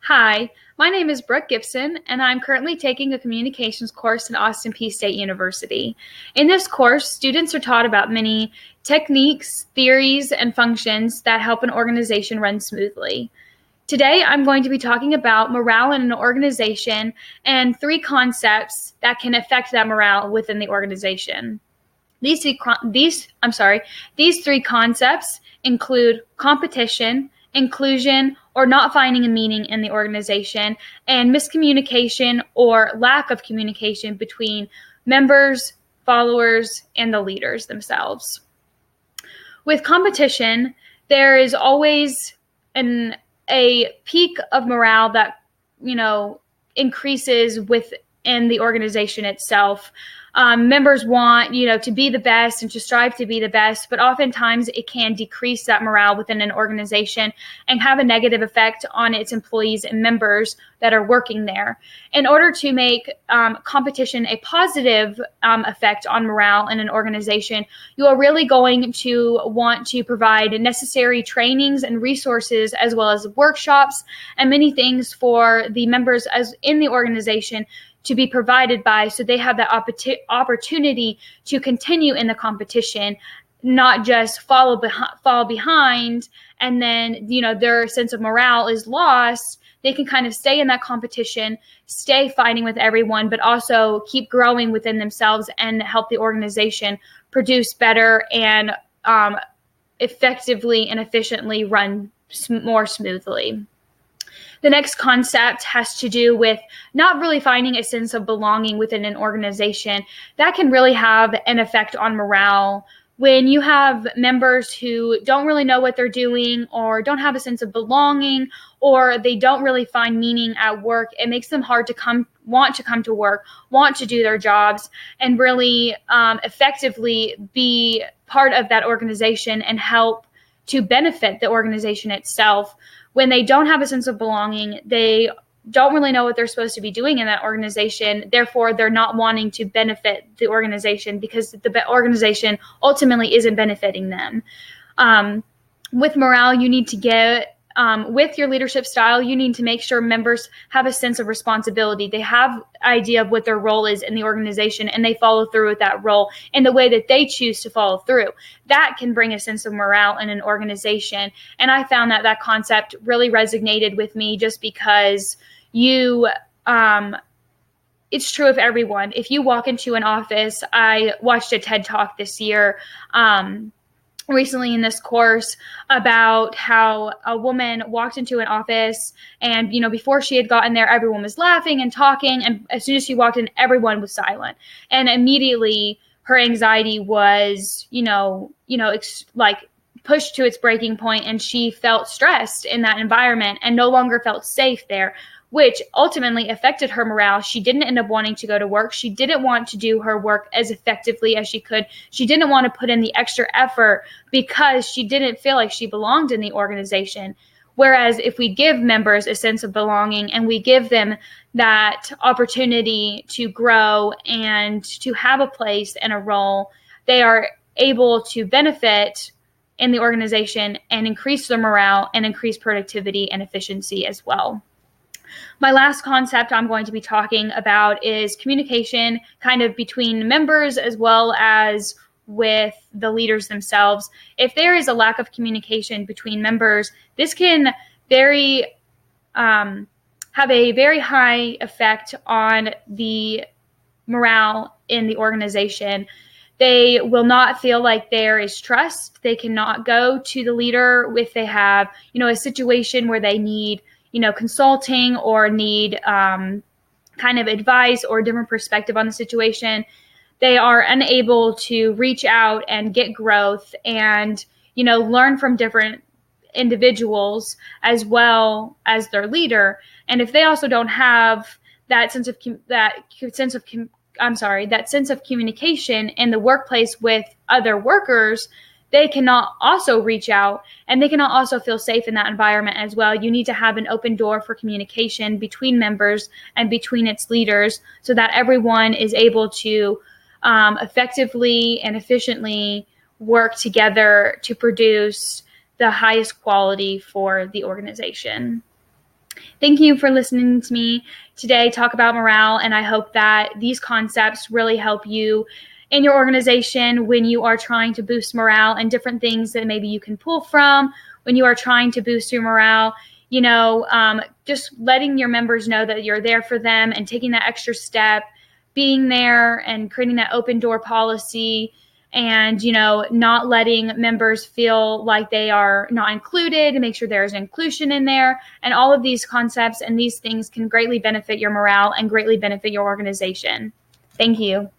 Hi, my name is Brooke Gibson, and I'm currently taking a communications course at Austin Peay State University. In this course, students are taught about many techniques, theories, and functions that help an organization run smoothly. Today, I'm going to be talking about morale in an organization and three concepts that can affect that morale within the organization. These three concepts include competition, inclusion, or not finding a meaning in the organization, and miscommunication or lack of communication between members, followers, and the leaders themselves. With competition, there is always a peak of morale that, increases within the organization itself. Members want, to be the best and to strive to be the best, but oftentimes it can decrease that morale within an organization and have a negative effect on its employees and members that are working there. In order to make competition a positive effect on morale in an organization, you are really going to want to provide necessary trainings and resources, as well as workshops and many things for the members as in the organization to be provided by, so they have that opportunity to continue in the competition, not just fall behind, and then their sense of morale is lost. They can kind of stay in that competition, stay fighting with everyone, but also keep growing within themselves and help the organization produce better and effectively and efficiently run more smoothly. The next concept has to do with not really finding a sense of belonging within an organization. That can really have an effect on morale. When you have members who don't really know what they're doing, or don't have a sense of belonging, or they don't really find meaning at work, it makes them hard to want to come to work, want to do their jobs, and really effectively be part of that organization and help to benefit the organization itself. When they don't have a sense of belonging, they don't really know what they're supposed to be doing in that organization. Therefore, they're not wanting to benefit the organization because the organization ultimately isn't benefiting them. With morale, you need to get with your leadership style, you need to make sure members have a sense of responsibility. They have an idea of what their role is in the organization, and they follow through with that role in the way that they choose to follow through. That can bring a sense of morale in an organization. And I found that concept really resonated with me, just because it's true of everyone. If you walk into an office, I watched a TED Talk this year, recently in this course, about how a woman walked into an office, and before she had gotten there, everyone was laughing and talking, and as soon as she walked in, everyone was silent, and immediately her anxiety was pushed to its breaking point, and she felt stressed in that environment and no longer felt safe there, which ultimately affected her morale. She didn't end up wanting to go to work. She didn't want to do her work as effectively as she could. She didn't want to put in the extra effort because she didn't feel like she belonged in the organization. Whereas if we give members a sense of belonging and we give them that opportunity to grow and to have a place and a role, they are able to benefit in the organization and increase their morale and increase productivity and efficiency as well. My last concept I'm going to be talking about is communication, kind of between members as well as with the leaders themselves. If there is a lack of communication between members, this can have a very high effect on the morale in the organization. They will not feel like there is trust. They cannot go to the leader if they have, a situation where they need consulting or need kind of advice or a different perspective on the situation. They are unable to reach out and get growth and, learn from different individuals as well as their leader. And if they also don't have that sense of communication in the workplace with other workers, they cannot also reach out, and they cannot also feel safe in that environment as well. You need to have an open door for communication between members and between its leaders, so that everyone is able to effectively and efficiently work together to produce the highest quality for the organization. Thank you for listening to me today talk about morale, and I hope that these concepts really help you in your organization when you are trying to boost morale, and different things that maybe you can pull from when you are trying to boost your morale. Just letting your members know that you're there for them and taking that extra step, being there and creating that open door policy, and not letting members feel like they are not included, and make sure there is inclusion in there. And all of these concepts and these things can greatly benefit your morale and greatly benefit your organization. Thank you.